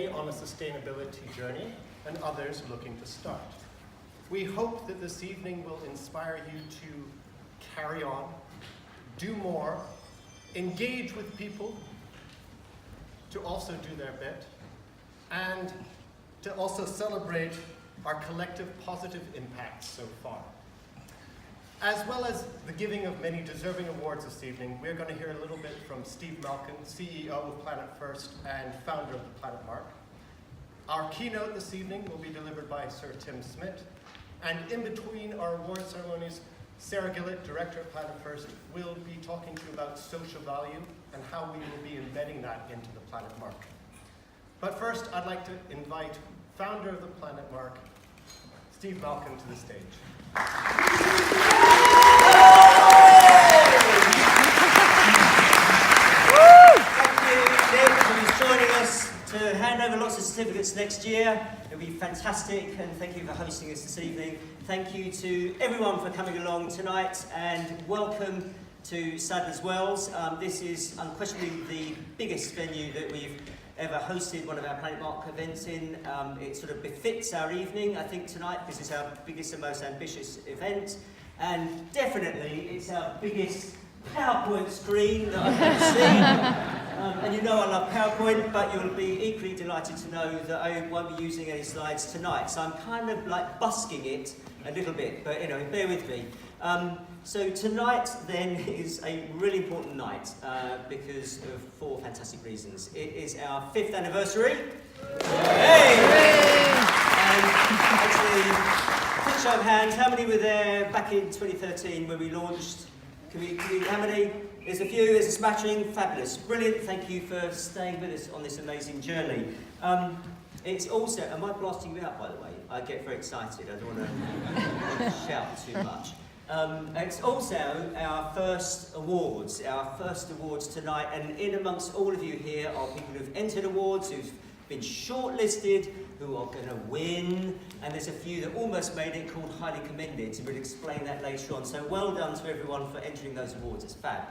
on a sustainability journey and others looking to start. We hope that this evening will inspire you to carry on, do more, engage with people, to also do their bit, and to also celebrate our collective positive impact so far. As well as the giving of many deserving awards this evening, we're going to hear a little bit from Steve Malkin, CEO of Planet First and founder of the Planet Mark. Our keynote this evening will be delivered by Sir Tim Smith, and in between our award ceremonies, Sarah Gillett, Director of Planet First, will be talking to you about social value and how we will be embedding that into the Planet Mark. But first, I'd like to invite founder of the Planet Mark, Steve Malkin, to the stage. Joining us to hand over lots of certificates next year. It'll be fantastic, and thank you for hosting us this evening. Thank you to everyone for coming along tonight, and welcome to Sadler's Wells. This is unquestionably the biggest venue that we've ever hosted one of our Planet Mark events in. It sort of befits our evening, I think, tonight, because it's our biggest and most ambitious event, and definitely it's our biggest PowerPoint screen that I've ever seen. And you know I love PowerPoint, but you'll be equally delighted to know that I won't be using any slides tonight. So I'm kind of like busking it a little bit, but anyway, bear with me. So tonight then is a really important night because of 4 fantastic reasons. It is our 5th anniversary. Hey! And actually, quick show of hands, how many were there back in 2013 when we launched? Can we how many? There's a few, there's a smattering, fabulous. Brilliant, thank you for staying with us on this amazing journey. It's also, am I blasting you out by the way? I get very excited, I don't want to shout too much. It's also our first awards tonight, and in amongst all of you here are people who've entered awards, who've been shortlisted, who are going to win, and there's a few that almost made it called highly commended, so we'll explain that later on. So well done to everyone for entering those awards, it's fab.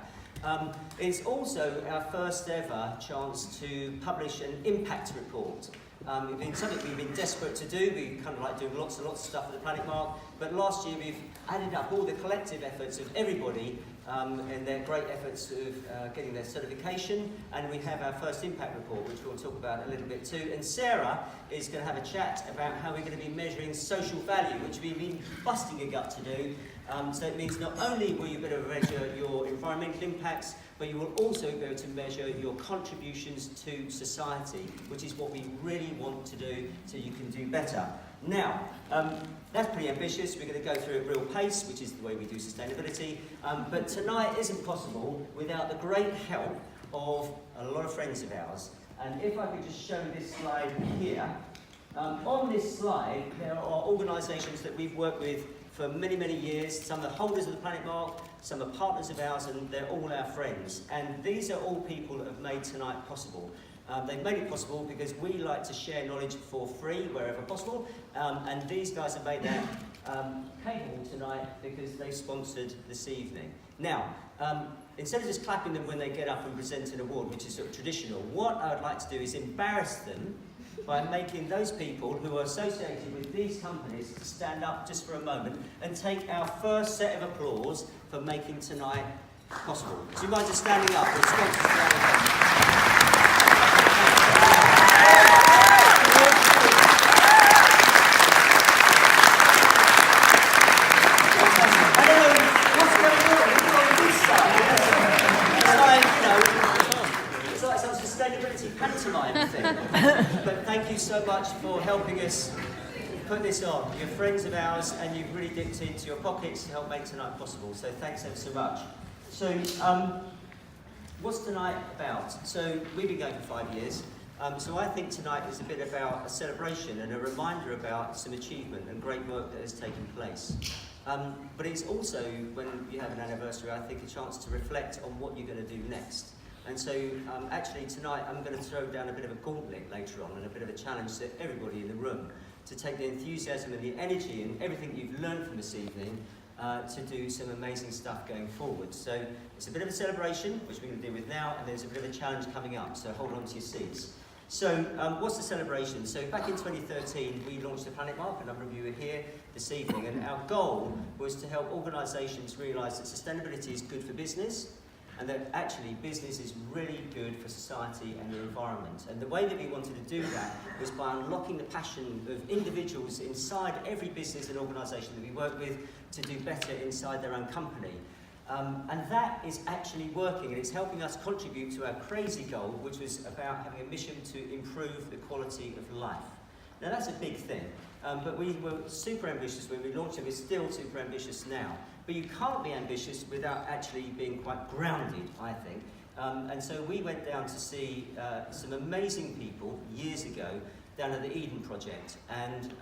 It's also our first ever chance to publish an impact report. It's been something we've been desperate to do. We kind of like doing lots and lots of stuff at the Planet Mark, but last year we've added up all the collective efforts of everybody and their great efforts of getting their certification, and we have our first impact report, which we'll talk about a little bit too. And Sarah is going to have a chat about how we're going to be measuring social value, which we've been busting a gut to do. So it means not only will you be able to measure your environmental impacts, but you will also be able to measure your contributions to society, which is what we really want to do so you can do better. Now, that's pretty ambitious. We're going to go through at real pace, which is the way we do sustainability. But tonight isn't possible without the great help of a lot of friends of ours. And if I could just show this slide here. On this slide, there are organisations that we've worked with for many, many years. Some are holders of the Planet Mark, some are partners of ours, and they're all our friends. And these are all people that have made tonight possible. They've made it possible because we like to share knowledge for free wherever possible, and these guys have made that capable tonight because they sponsored this evening. Now, instead of just clapping them when they get up and present an award, which is sort of traditional, what I would like to do is embarrass them by making those people who are associated with these companies stand up just for a moment and take our first set of applause for making tonight possible. Do you mind just standing up? We're sponsored for our event. Pantomime thing. But thank you so much for helping us put this on. You're friends of ours and you've really dipped into your pockets to help make tonight possible. So thanks ever so much. So what's tonight about? So we've been going for 5 years. So I think tonight is a bit about a celebration and a reminder about some achievement and great work that has taken place. But it's also, when you have an anniversary, I think a chance to reflect on what you're going to do next. And so actually tonight I'm going to throw down a bit of a gauntlet later on and a bit of a challenge to everybody in the room to take the enthusiasm and the energy and everything you've learned from this evening to do some amazing stuff going forward. So it's a bit of a celebration, which we're going to deal with now, and there's a bit of a challenge coming up, so hold on to your seats. So, what's the celebration? So, back in 2013, we launched the Planet Mark. A number of you are here this evening, and our goal was to help organisations realise that sustainability is good for business, and that actually business is really good for society and the environment. And the way that we wanted to do that was by unlocking the passion of individuals inside every business and organisation that we work with to do better inside their own company. And that is actually working, and it's helping us contribute to our crazy goal, which was about having a mission to improve the quality of life. Now that's a big thing, but we were super ambitious when we launched it. We're still super ambitious now. But you can't be ambitious without actually being quite grounded, I think. And so we went down to see some amazing people years ago down at the Eden Project, and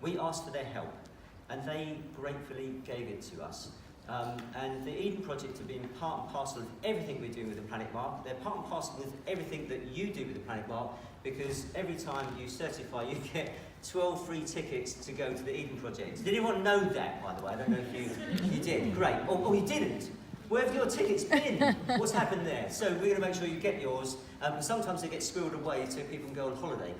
we asked for their help, and they gratefully gave it to us. And the Eden Project have been part and parcel of everything we're doing with the Planet Mark. They're part and parcel with everything that you do with the Planet Mark, because every time you certify, you get 12 free tickets to go to the Eden Project. Did anyone know that, by the way? I don't know if you did. Great. Or you didn't. Where have your tickets been? What's happened there? So we're going to make sure you get yours. Sometimes they get squirreled away so people can go on holiday.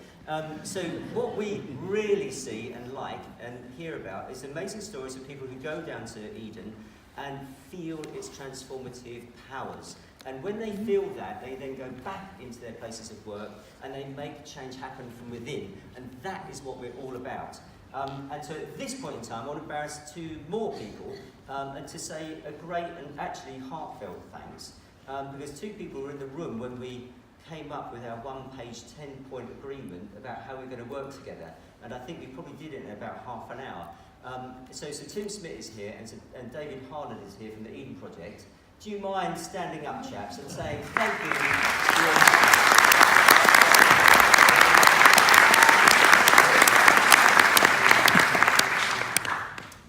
So what we really see and like and hear about is amazing stories of people who go down to Eden and feel its transformative powers. And when they feel that, they then go back into their places of work and they make change happen from within. And that is what we're all about. And so at this point in time, I want to embarrass two more people and to say a great and actually heartfelt thanks. Because two people were in the room when we came up with our one-page, 10-point agreement about how we're going to work together. And I think we probably did it in about half an hour. So Tim Smith is here and David Harlan is here from the Eden Project. Do you mind standing up, chaps, and saying thank you?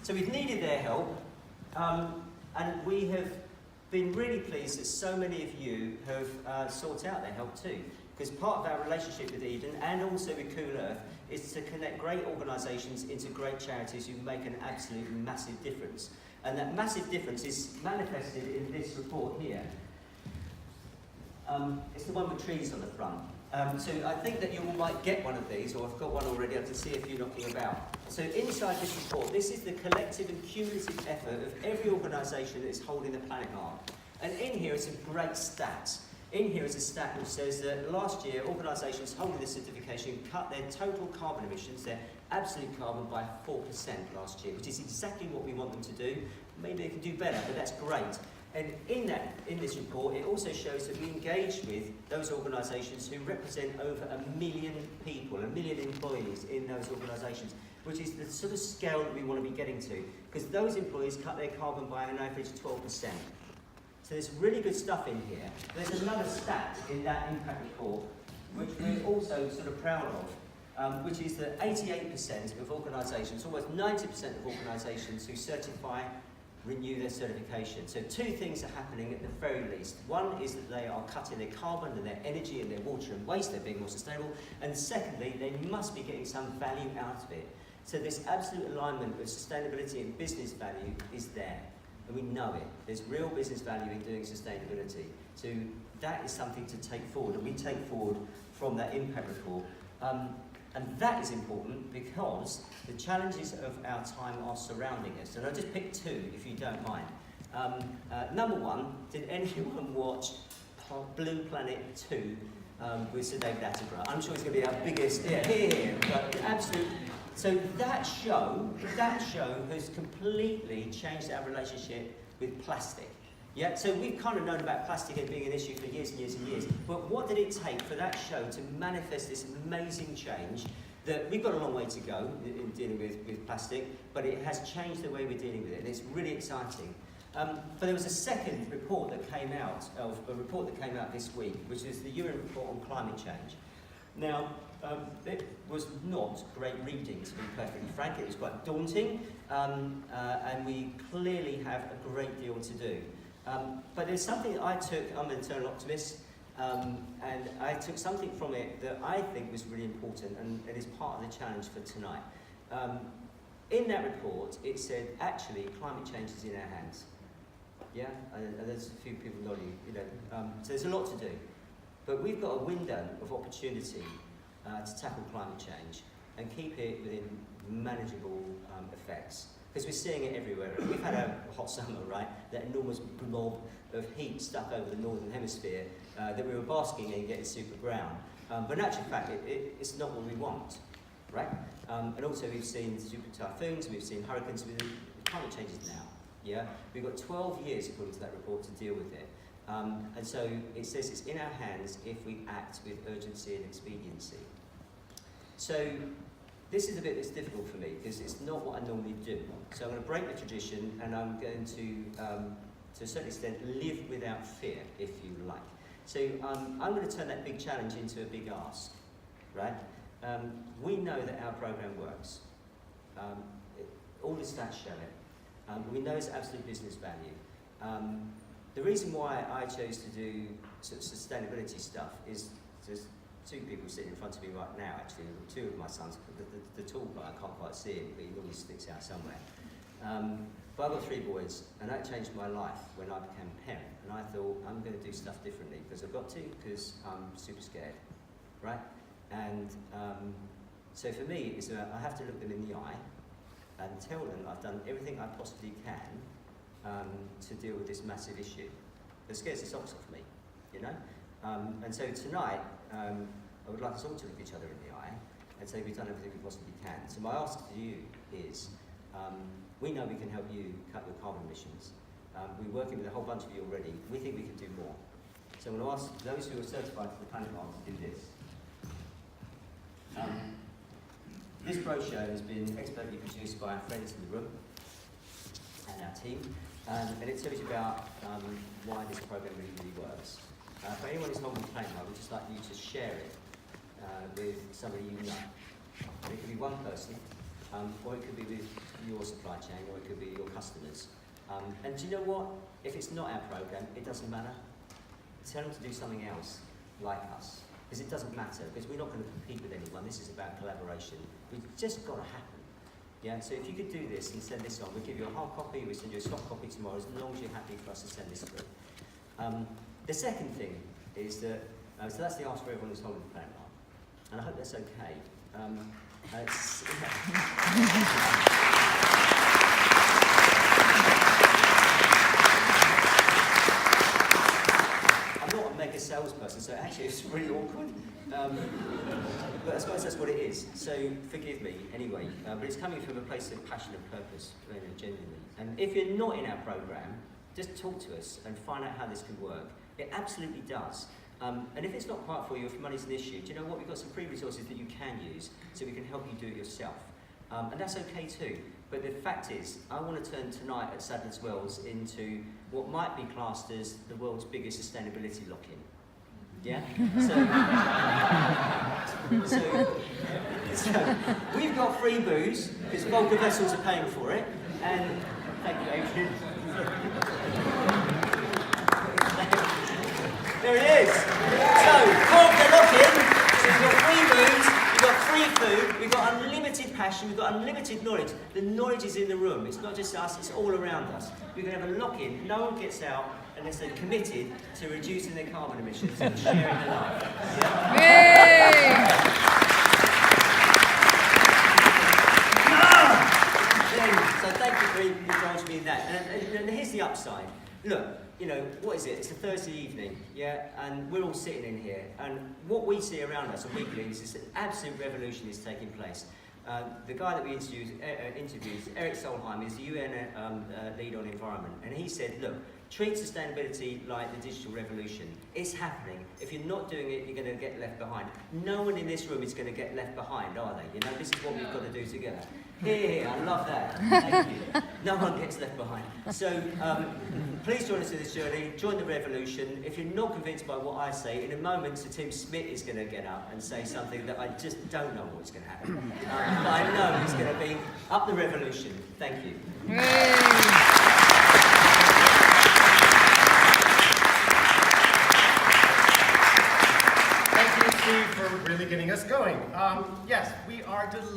So we've needed their help, and we have been really pleased that so many of you have sought out their help too. Because part of our relationship with Eden and also with Cool Earth is to connect great organisations into great charities who make an absolute massive difference. And that massive difference is manifested in this report here. It's the one with trees on the front. So I think that you all might get one of these, or I've got one already. I can see if you're knocking about. So inside this report, this is the collective and cumulative effort of every organisation that is holding the Planet Mark. And in here are some great stats. In here is a stat which says that last year, organisations holding this certification cut their total carbon emissions, their absolute carbon, by 4% last year, which is exactly what we want them to do. Maybe they can do better, but that's great. And in this report, it also shows that we engage with those organisations who represent over 1 million people, 1 million employees in those organisations, which is the sort of scale that we want to be getting to, because those employees cut their carbon by an average 12%. So there's really good stuff in here. There's another stat in that impact report, which we're also sort of proud of, which is that 88% of organisations, almost 90% of organisations who certify, renew their certification. So two things are happening at the very least. One is that they are cutting their carbon and their energy and their water and waste, they're being more sustainable. And secondly, they must be getting some value out of it. So this absolute alignment of sustainability and business value is there. And we know it. There's real business value in doing sustainability. So that is something to take forward, and we take forward from that impact report. And that is important because the challenges of our time are surrounding us. And I'll just pick two, if you don't mind. Number one, did anyone watch Blue Planet 2 with Sir David Attenborough? I'm sure it's going to be our biggest, here, but absolute. So that show has completely changed our relationship with plastic. Yeah, so we've kind of known about plastic as being an issue for years and years and years. But what did it take for that show to manifest this amazing change that we've got a long way to go in dealing with plastic, but it has changed the way we're dealing with it, and it's really exciting. But there was a second report that came out, this week, which is the UN report on climate change. Now, it was not great reading, to be perfectly frank. It was quite daunting, and we clearly have a great deal to do. But there's something that I took, I'm an eternal optimist, and I took something from it that I think was really important, and it is part of the challenge for tonight. In that report, it said, actually, climate change is in our hands. Yeah, and there's a few people nodding, so there's a lot to do. But we've got a window of opportunity to tackle climate change and keep it within manageable effects. Because we're seeing it everywhere. We've had a hot summer, right? That enormous blob of heat stuck over the northern hemisphere that we were basking in getting super brown. But in actual fact, it's not what we want, right? And also we've seen super typhoons, we've seen hurricanes, climate change is now, yeah? We've got 12 years, according to that report, to deal with it. And so it says it's in our hands if we act with urgency and expediency. So this is a bit that's difficult for me because it's not what I normally do. So I'm going to break the tradition and I'm going to a certain extent, live without fear, if you like. So I'm going to turn that big challenge into a big ask, right? We know that our program works. All the stats show it. We know it's absolute business value. The reason why I chose to do sort of sustainability stuff is there's two people sitting in front of me right now, actually, two of my sons. The tall guy, I can't quite see him, but he always sticks out somewhere. But I've got 3 boys, and that changed my life when I became a parent. And I thought, I'm going to do stuff differently, because I've got to, because I'm super scared, right? And so for me, it's I have to look them in the eye and tell them I've done everything I possibly can to deal with this massive issue. It scares the socks off me, you know? And so tonight, I would like us all to look each other in the eye and say we've done everything we possibly can. So my ask to you is, we know we can help you cut your carbon emissions. We're working with a whole bunch of you already. We think we can do more. So I'm going to ask those who are certified for the Planet Arm to do this. This brochure has been expertly produced by our friends in the room and our team, and it tells you about why this program really works. For anyone who's holding the Planet Arm, we'd just like you to share it with somebody you know. And it could be one person, or it could be with your supply chain, or it could be your customers. And do you know what? If it's not our program, it doesn't matter. Tell them to do something else like us. Because it doesn't matter, because we're not going to compete with anyone. This is about collaboration. It's just got to happen. Yeah, so if you could do this and send this on, we'll give you a hard copy, we'll send you a soft copy tomorrow, as long as you're happy for us to send this through. The second thing is that, so that's the ask for everyone who's holding the Planet Arm. And I hope that's okay. I'm not a mega salesperson, so actually it's really awkward. But I suppose that's what it is. So forgive me anyway. But it's coming from a place of passion and purpose, really genuinely. And if you're not in our program, just talk to us and find out how this can work. It absolutely does. And if it's not quite for you, if money's an issue, do you know what? We've got some free resources that you can use, so we can help you do it yourself. And that's okay too. But the fact is, I want to turn tonight at Sadler's Wells into what might be classed as the world's biggest sustainability lock-in. Yeah? So we've got free booze, because Volker vessels are paying for it. And thank you, Adrian. There it is. So, Volker lock-in. So we've got free booze, we've got free food, we've got unlimited passion, we've got unlimited knowledge. The knowledge is in the room. It's not just us, it's all around us. We're going to have a lock-in. No one gets out unless they're committed to reducing their carbon emissions and sharing their life. Yeah? So thank you for indulging me in that. And here's the upside. Look, you know, what is it? It's a Thursday evening, yeah? And we're all sitting in here. And what we see around us on weekly is an absolute revolution is taking place. The guy that we interviewed, Eric Solheim, is the UN lead on environment. And he said, look, treat sustainability like the digital revolution. It's happening. If you're not doing it, you're going to get left behind. No one in this room is going to get left behind, are they? You know, this is what we've got to do together. Here, I love that. Thank you. No one gets left behind. So, please join us in this journey. Join the revolution. If you're not convinced by what I say, in a moment, Sir Tim Smith is going to get up and say something that I just don't know what's going to happen. But I know it's going to be up the revolution. Thank you. For really getting us going. Yes, we are delighted.